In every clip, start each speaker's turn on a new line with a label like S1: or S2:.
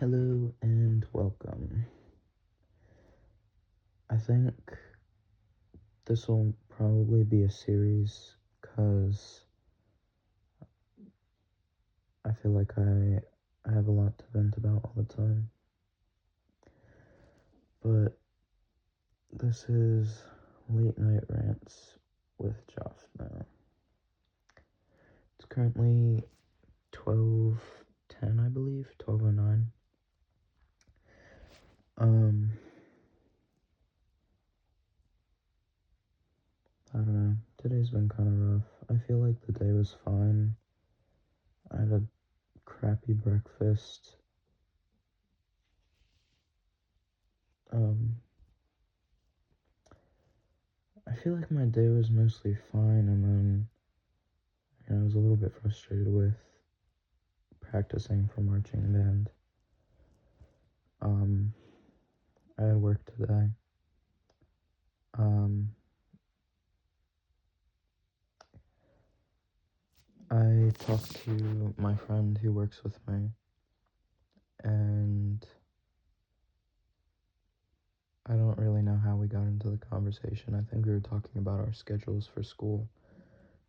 S1: Hello and welcome. I think this will probably be a series because I feel like I have a lot to vent about all the time. But this is Late Night Rants with Jofn0. It's currently 12:10, I believe, 12:09. I don't know. Today's been kind of rough. I feel like the day was fine. I had a crappy breakfast. Um, I feel like my day was mostly fine, and then, I was a little bit frustrated with practicing for marching band. I had work today. Um, I talked to my friend who works with me, and I don't really know how we got into the conversation. I think we were talking about our schedules for school,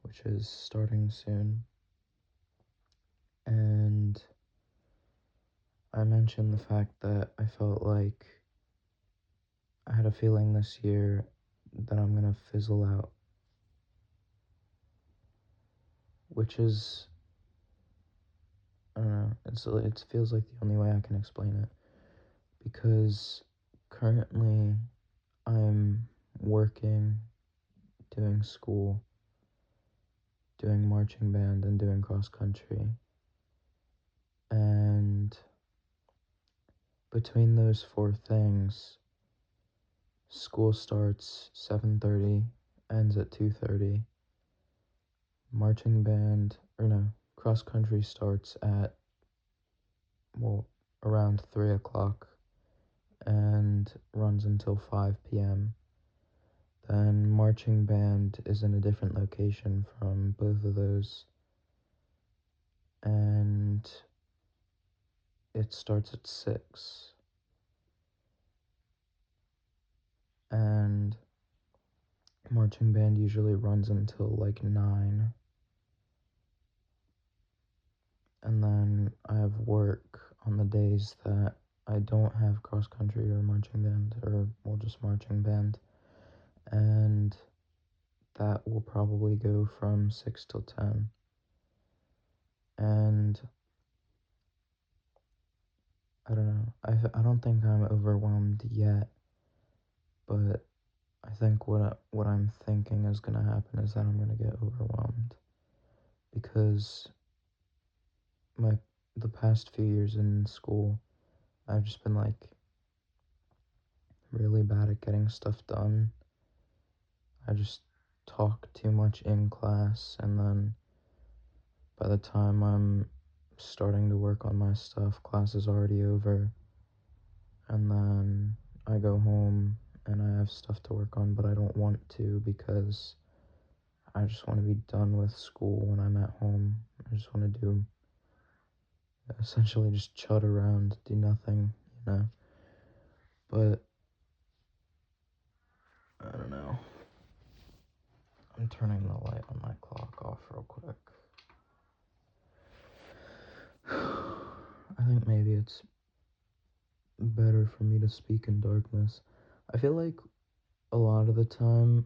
S1: which is starting soon. And I mentioned the fact that I felt like I had a feeling this year that I'm gonna fizzle out, which is, I don't know, it feels like the only way I can explain it, because currently I'm working, doing school, doing marching band, and doing cross country, and between those four things, school starts 7:30, ends at 2:30, marching band, or no, cross country starts at, well, around 3 o'clock, and runs until 5 p.m. Then marching band is in a different location from both of those, and it starts at 6. And marching band usually runs until like 9. And then I have work on the days that I don't have cross country or marching band, or, well, just marching band. And that will probably go from 6 till 10. And I don't know. I don't think I'm overwhelmed yet, but I think what I'm thinking is gonna happen is that I'm gonna get overwhelmed, because my the past few years in school, I've just been like really bad at getting stuff done. I just talk too much in class, and then by the time I'm starting to work on my stuff, class is already over, and then I go home and I have stuff to work on, but I don't want to, because I just want to be done with school when I'm at home. I just want to essentially just chud around, do nothing, you know? But, I don't know. I'm turning the light on my clock off real quick. I think maybe it's better for me to speak in darkness. I feel like a lot of the time,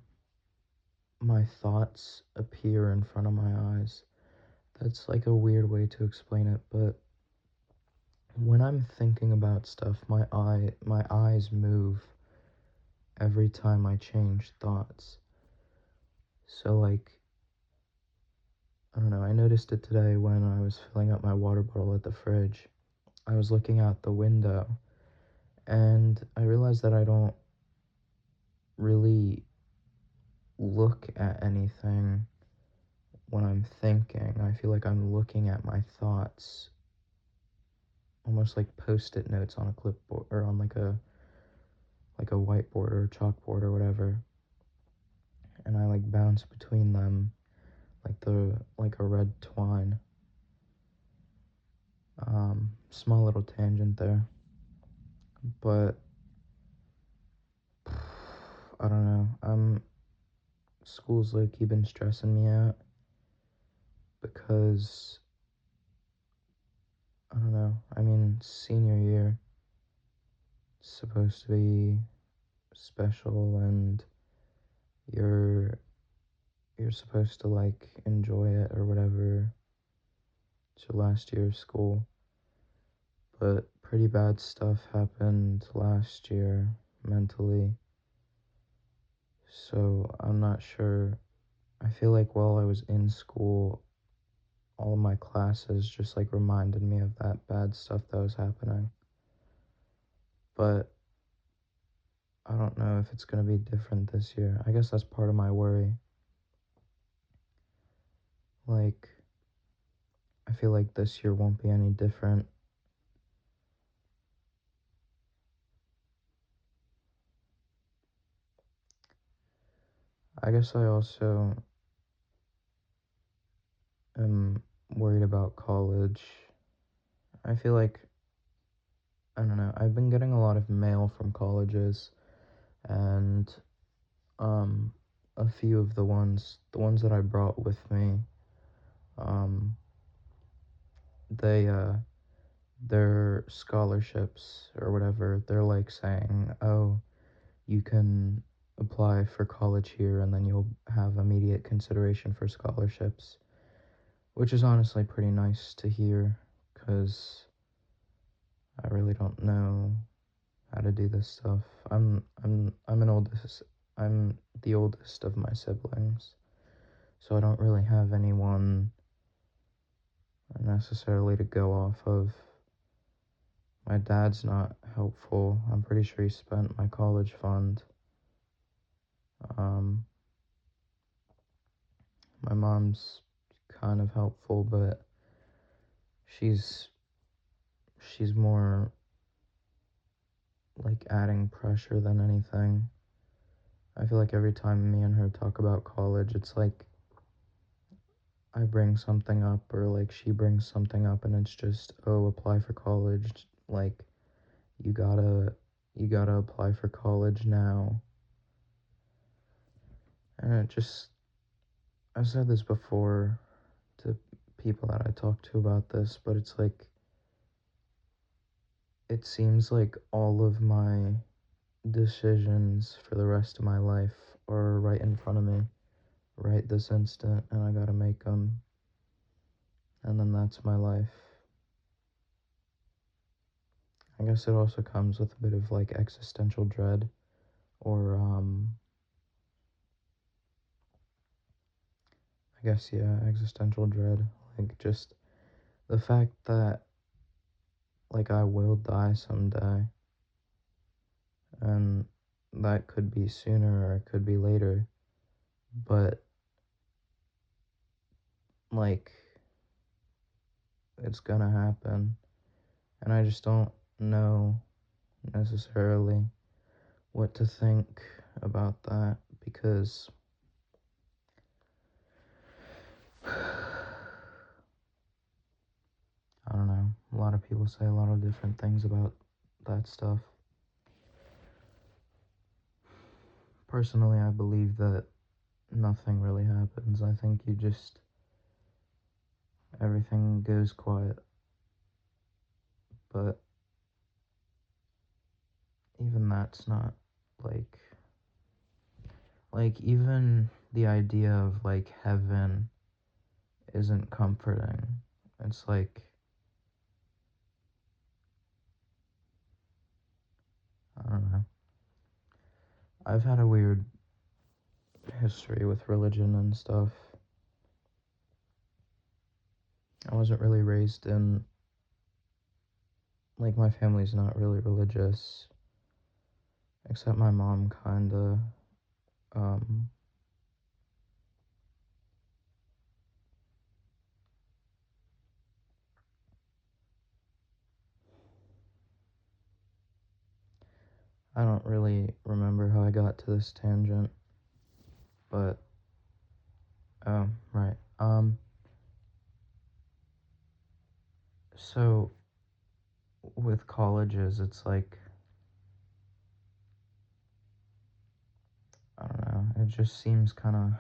S1: my thoughts appear in front of my eyes. That's like a weird way to explain it, but when I'm thinking about stuff, my eyes move every time I change thoughts. So, like, I don't know, I noticed it today when I was filling up my water bottle at the fridge. I was looking out the window, and I realized that I don't really look at anything when I'm thinking. I feel like I'm looking at my thoughts, almost like post-it notes on a clipboard, or on like a whiteboard or a chalkboard or whatever. And I like bounce between them like a red twine. small little tangent there. But I don't know. School's like been stressing me out because I don't know. I mean, senior year is supposed to be special, and you're you're supposed to like enjoy it or whatever. It's your last year of school, but pretty bad stuff happened last year mentally. So I'm not sure. I feel like while I was in school, all of my classes just like reminded me of that bad stuff that was happening. But I don't know if it's going to be different this year. I guess that's part of my worry. Like, I feel like this year won't be any different. I guess I also am worried about college. I feel like, I don't know, I've been getting a lot of mail from colleges, and um, a few of the ones that I brought with me, um, they their scholarships or whatever, they're like saying, oh, you can apply for college here and then you'll have immediate consideration for scholarships, which is honestly pretty nice to hear because I really don't know how to do this stuff. I'm the oldest of my siblings, so I don't really have anyone necessarily to go off of. My dad's not helpful. I'm pretty sure he spent my college fund. Um, my mom's kind of helpful, but she's she's more like adding pressure than anything. I feel like every time me and her talk about college, it's like I bring something up or like she brings something up and it's just, oh, apply for college. Like you gotta you gotta apply for college now. And it just, I've said this before to people that I talk to about this, but it's like it seems like all of my decisions for the rest of my life are right in front of me, right this instant, and I gotta make them, and then that's my life. I guess it also comes with a bit of like existential dread, or I guess, yeah, existential dread. Like just the fact that like I will die someday, and that could be sooner or it could be later, but like it's gonna happen, and I just don't know necessarily what to think about that because I don't know. A lot of people say a lot of different things about that stuff. Personally, I believe that nothing really happens. I think everything goes quiet. But even that's not like, even the idea of like heaven isn't comforting. It's like, I don't know. I've had a weird history with religion and stuff. I wasn't really raised in, like, my family's not really religious, except my mom, kinda. Um, I don't really remember how I got to this tangent, but, right. So, with colleges, it's like, I don't know, it just seems kind of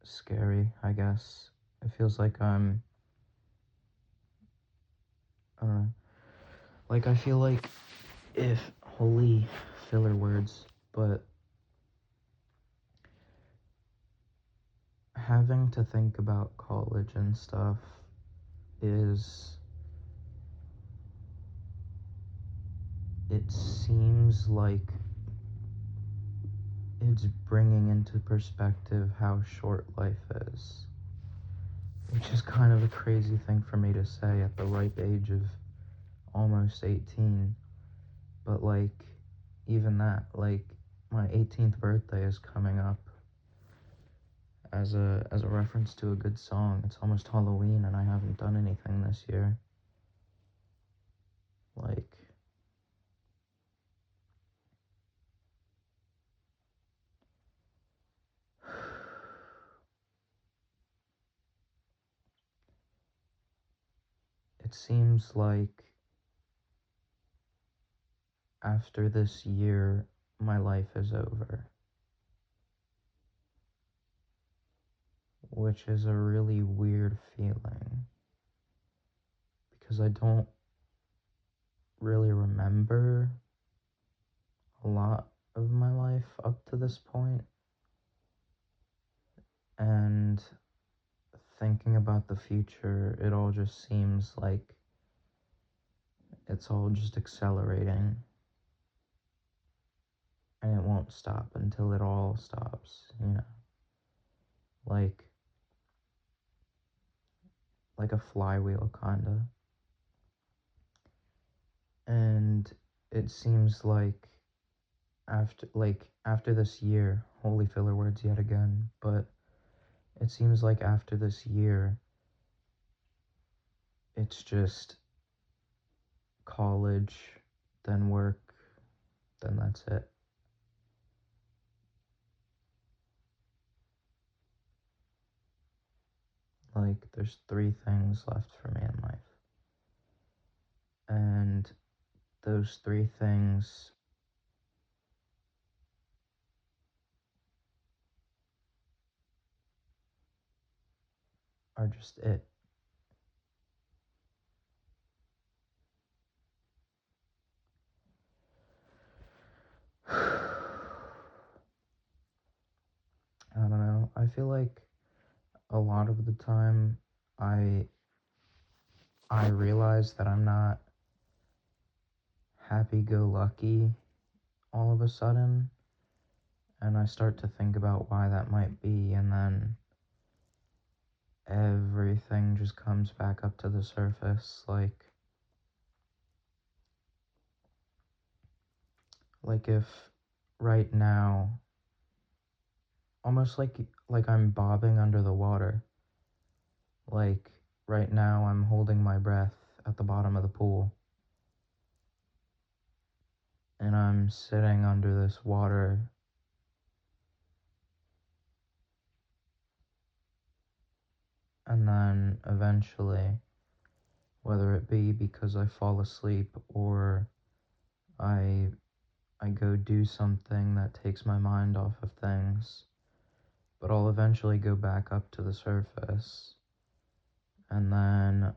S1: scary, I guess. It feels like I don't know, like I feel like if, holy filler words, but having to think about college and stuff is, it seems like it's bringing into perspective how short life is, which is kind of a crazy thing for me to say at the ripe age of almost 18. But like, even that, like, my 18th birthday is coming up as a reference to a good song. It's almost Halloween and I haven't done anything this year. Like, it seems like after this year, my life is over, which is a really weird feeling because I don't really remember a lot of my life up to this point, and thinking about the future, it all just seems like it's all just accelerating and it won't stop until it all stops, you know? Like like a flywheel kinda. And it seems like after this year, holy filler words yet again, but it seems like after this year, it's just college, then work, then that's it. Like, there's three things left for me in life. And those three things are just it. I don't know. I feel like a lot of the time I I realize that I'm not happy go lucky all of a sudden, and I start to think about why that might be, and then everything just comes back up to the surface. Like if right now, almost like I'm bobbing under the water. Like right now I'm holding my breath at the bottom of the pool and I'm sitting under this water, and then eventually, whether it be because I fall asleep or I I go do something that takes my mind off of things, but I'll eventually go back up to the surface. And then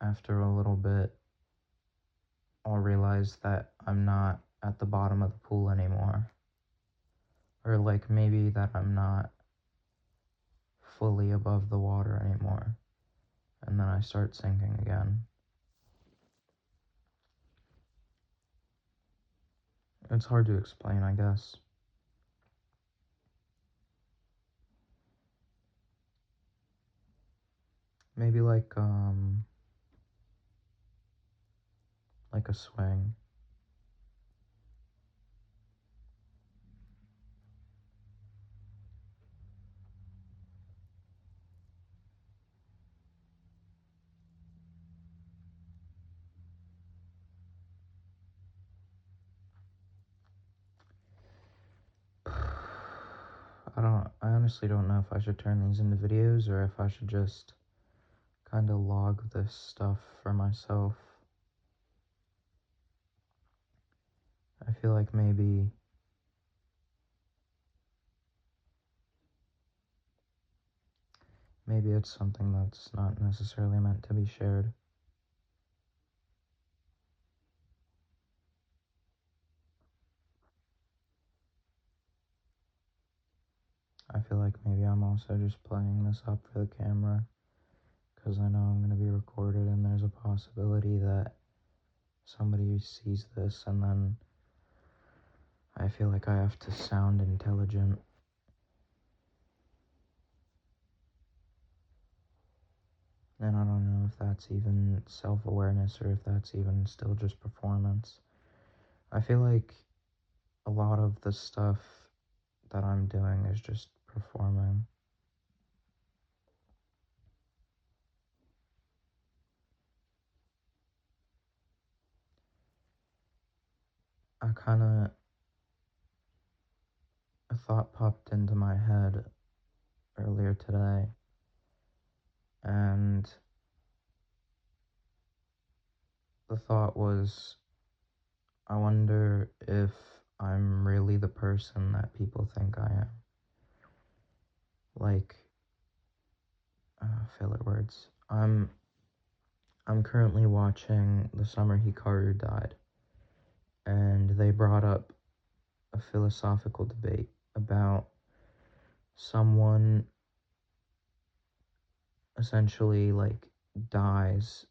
S1: after a little bit, I'll realize that I'm not at the bottom of the pool anymore. Or like maybe that I'm not fully above the water anymore. And then I start sinking again. It's hard to explain, I guess. Maybe like a swing. I honestly don't know if I should turn these into videos or if I should just kind of log this stuff for myself. I feel like maybe it's something that's not necessarily meant to be shared. I feel like maybe I'm also just playing this up for the camera because I know I'm going to be recorded and there's a possibility that somebody sees this and then I feel like I have to sound intelligent. And I don't know if that's even self-awareness or if that's even still just performance. I feel like a lot of the stuff that I'm doing is just performing. A thought popped into my head earlier today, and the thought was, I wonder if I'm really the person that people think I am. Like, filler words. I'm currently watching The Summer Hikaru Died, and they brought up a philosophical debate about someone essentially like dies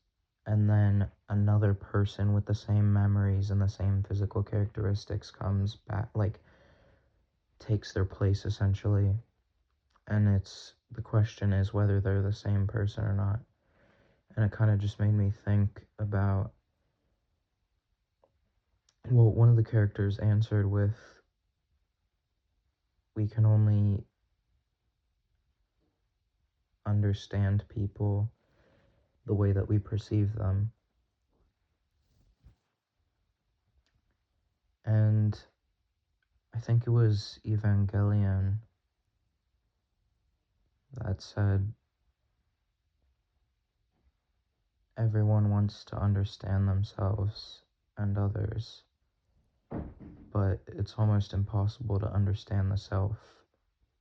S1: and then another person with the same memories and the same physical characteristics comes back, like takes their place essentially. And the question is whether they're the same person or not. And it kind of just made me think about, well, one of the characters answered with, we can only understand people the way that we perceive them. And I think it was Evangelion that said, everyone wants to understand themselves and others, but it's almost impossible to understand the self,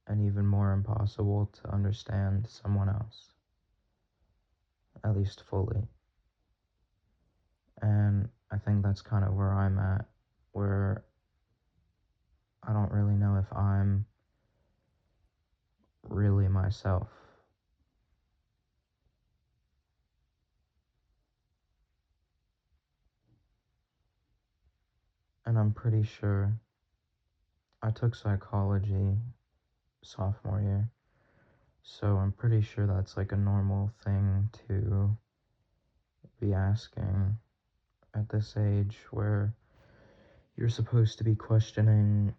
S1: and even more impossible to understand someone else, at least fully. And I think that's kind of where I'm at, where I don't really know if I'm really myself. And I'm pretty sure I took psychology sophomore year, so I'm pretty sure that's like a normal thing to be asking at this age where you're supposed to be questioning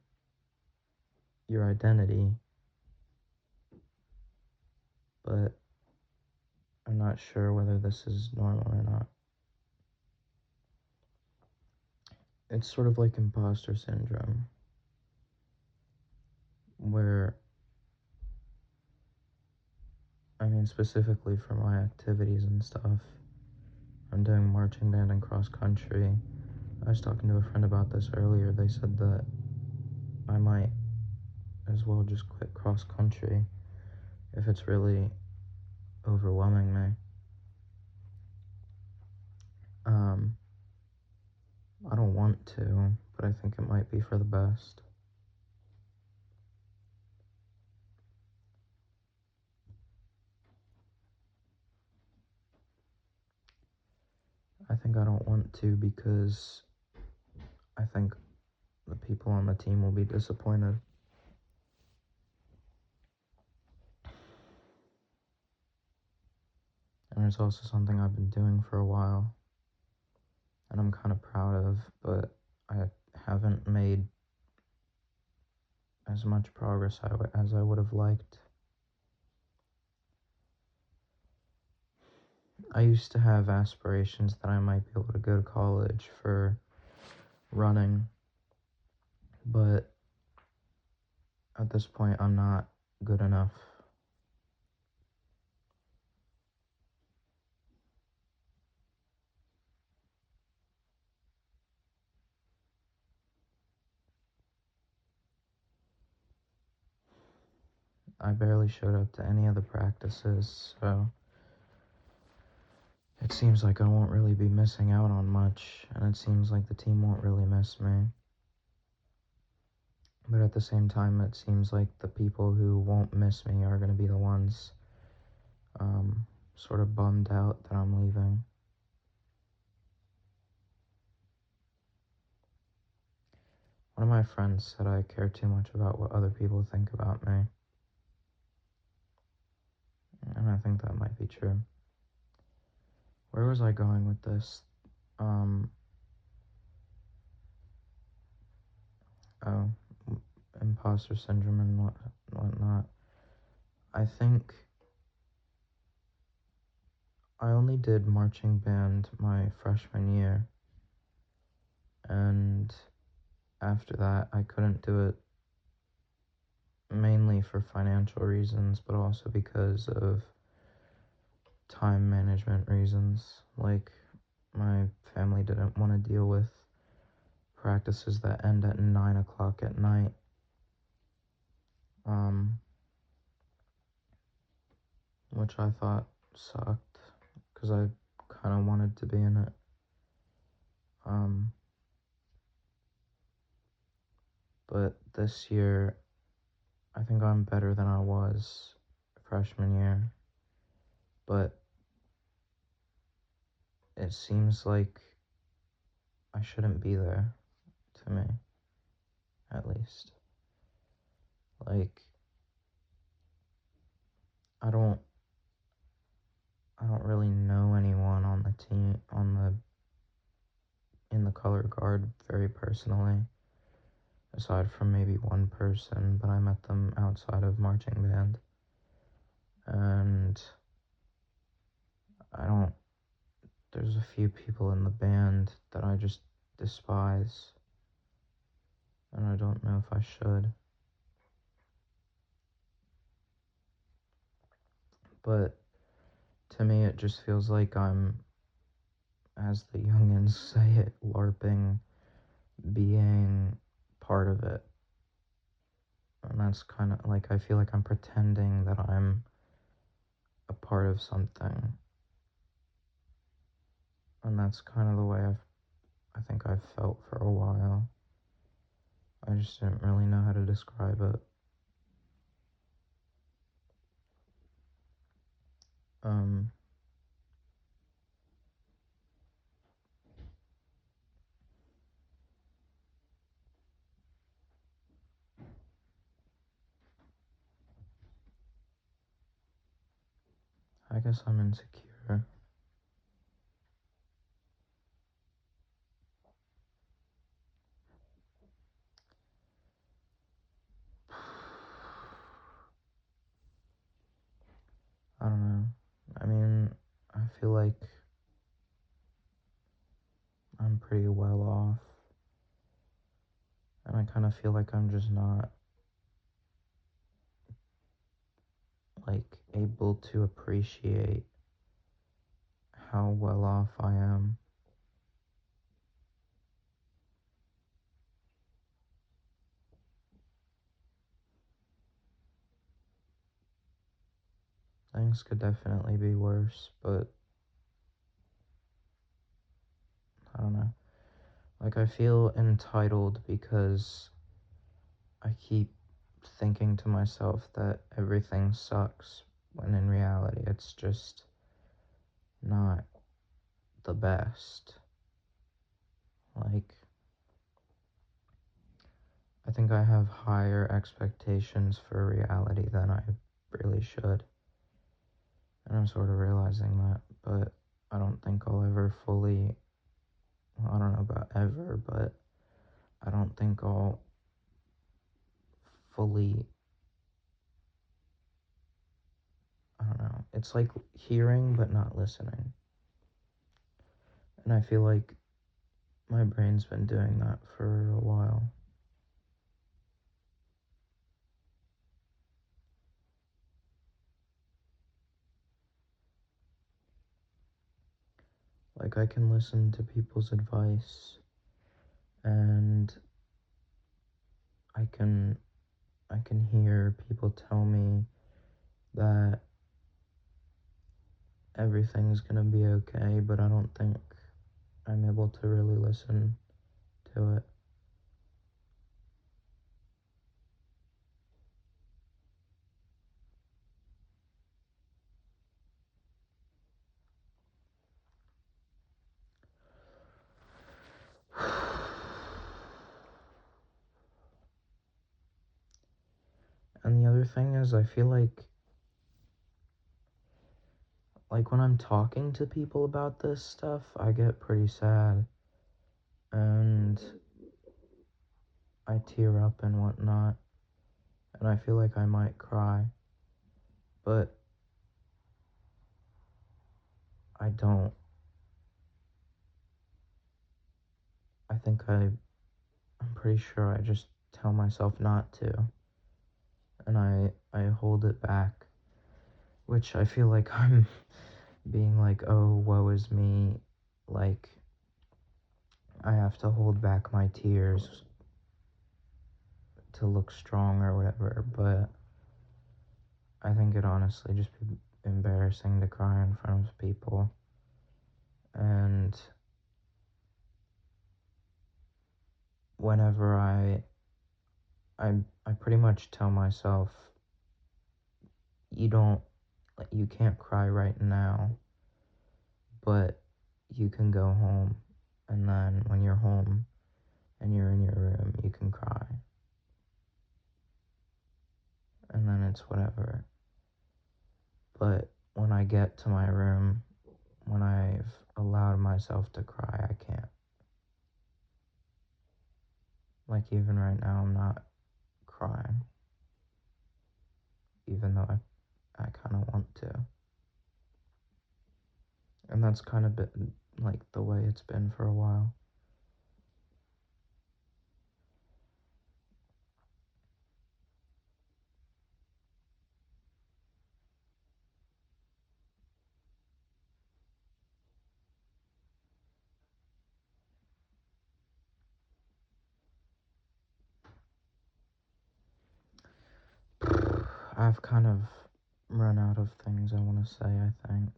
S1: your identity, but I'm not sure whether this is normal or not. It's sort of like imposter syndrome, where, I mean, specifically for my activities and stuff, I'm doing marching band and cross country. I was talking to a friend about this earlier. They said that I might as well just quit cross country if it's really overwhelming me. I don't want to, but I think it might be for the best. I think I don't want to because I think the people on the team will be disappointed. And it's also something I've been doing for a while, and I'm kind of proud of, but I haven't made as much progress as I would have liked. I used to have aspirations that I might be able to go to college for running, but at this point I'm not good enough. I barely showed up to any of the practices, so it seems like I won't really be missing out on much, and it seems like the team won't really miss me. But at the same time, it seems like the people who won't miss me are going to be the ones sort of bummed out that I'm leaving. One of my friends said I care too much about what other people think about me, and I think that might be true. Where was I going with this? Um, oh, imposter syndrome and whatnot. I think I only did marching band my freshman year, and after that, I couldn't do it mainly for financial reasons, but also because of time management reasons. Like, my family didn't want to deal with practices that end at 9 o'clock at night. Um, which I thought sucked because I kind of wanted to be in it. Um, but this year, I think I'm better than I was freshman year. But it seems like I shouldn't be there, to me, at least. Like, I don't I don't really know anyone on the team in the color guard very personally, aside from maybe one person, but I met them outside of marching band. And I don't there's a few people in the band that I just despise, and I don't know if I should. But to me, it just feels like I'm, as the youngins say it, LARPing, being part of it. And that's kind of like, I feel like I'm pretending that I'm a part of something. And that's kind of the way I think I've felt for a while. I just didn't really know how to describe it. Um, I guess I'm insecure. I don't know. I mean, I feel like I'm pretty well off, and I kind of feel like I'm just not, like, able to appreciate how well off I am. Things could definitely be worse, but I don't know. Like, I feel entitled because I keep thinking to myself that everything sucks, when in reality it's just not the best. Like, I think I have higher expectations for reality than I really should. And I'm sort of realizing that, but I don't think I'll ever fully, well, I don't know about ever, but I don't think I'll fully, I don't know. It's like hearing but not listening. And I feel like my brain's been doing that for a while. Like, I can listen to people's advice, and I can I can hear people tell me that everything's gonna be okay, but I don't think I'm able to really listen to it. And the other thing is, I feel like when I'm talking to people about this stuff, I get pretty sad and I tear up and whatnot, and I feel like I might cry, but I don't. I think I'm pretty sure I just tell myself not to, and I hold it back, which I feel like I'm being like, oh, woe is me, like I have to hold back my tears to look strong or whatever, but I think it honestly just be embarrassing to cry in front of people, and whenever I pretty much tell myself, you don't, like, you can't cry right now, but you can go home, and then when you're home and you're in your room, you can cry, and then it's whatever. But when I get to my room, when I've allowed myself to cry, I can't. Like, even right now, I'm not crying, even though I kind of want to. And that's kind of been like the way it's been for a while. I've kind of run out of things I want to say, I think.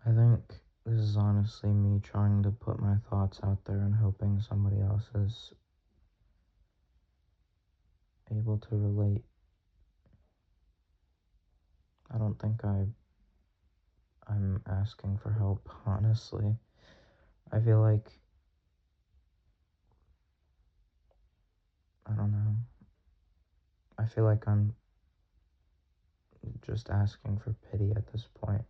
S1: I think this is honestly me trying to put my thoughts out there and hoping somebody else is able to relate. I don't think I'm asking for help, honestly. I feel like, I don't know. I feel like I'm just asking for pity at this point.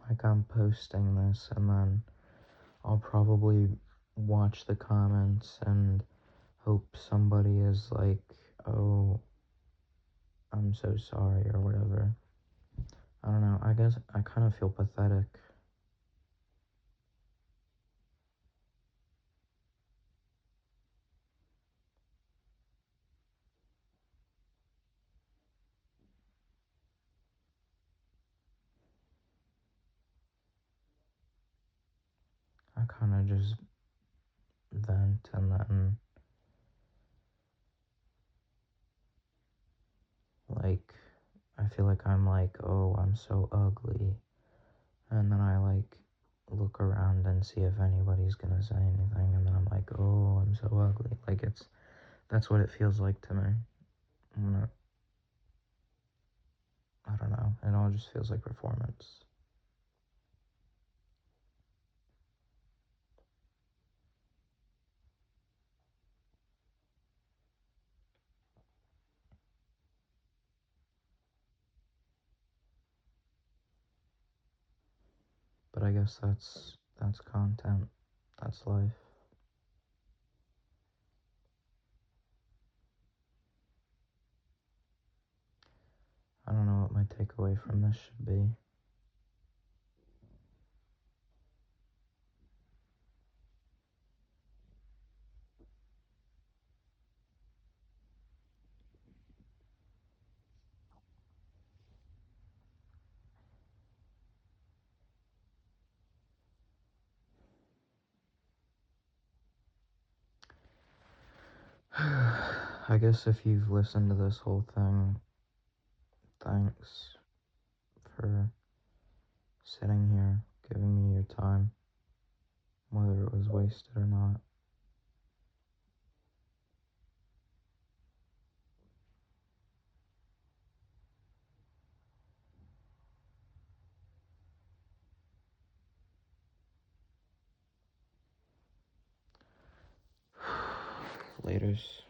S1: Like, I'm posting this and then I'll probably watch the comments and hope somebody is like, oh, I'm so sorry or whatever. I don't know. I guess I kind of feel pathetic. I kind of just vent and then, like, I feel like I'm like, oh, I'm so ugly. And then I, like, look around and see if anybody's gonna say anything. And then I'm like, oh, I'm so ugly. Like, that's what it feels like to me. I'm not, I don't know. It all just feels like performance. But I guess that's content. That's life. I don't know what my takeaway from this should be. I guess if you've listened to this whole thing, thanks for sitting here, giving me your time, whether it was wasted or not. Laters.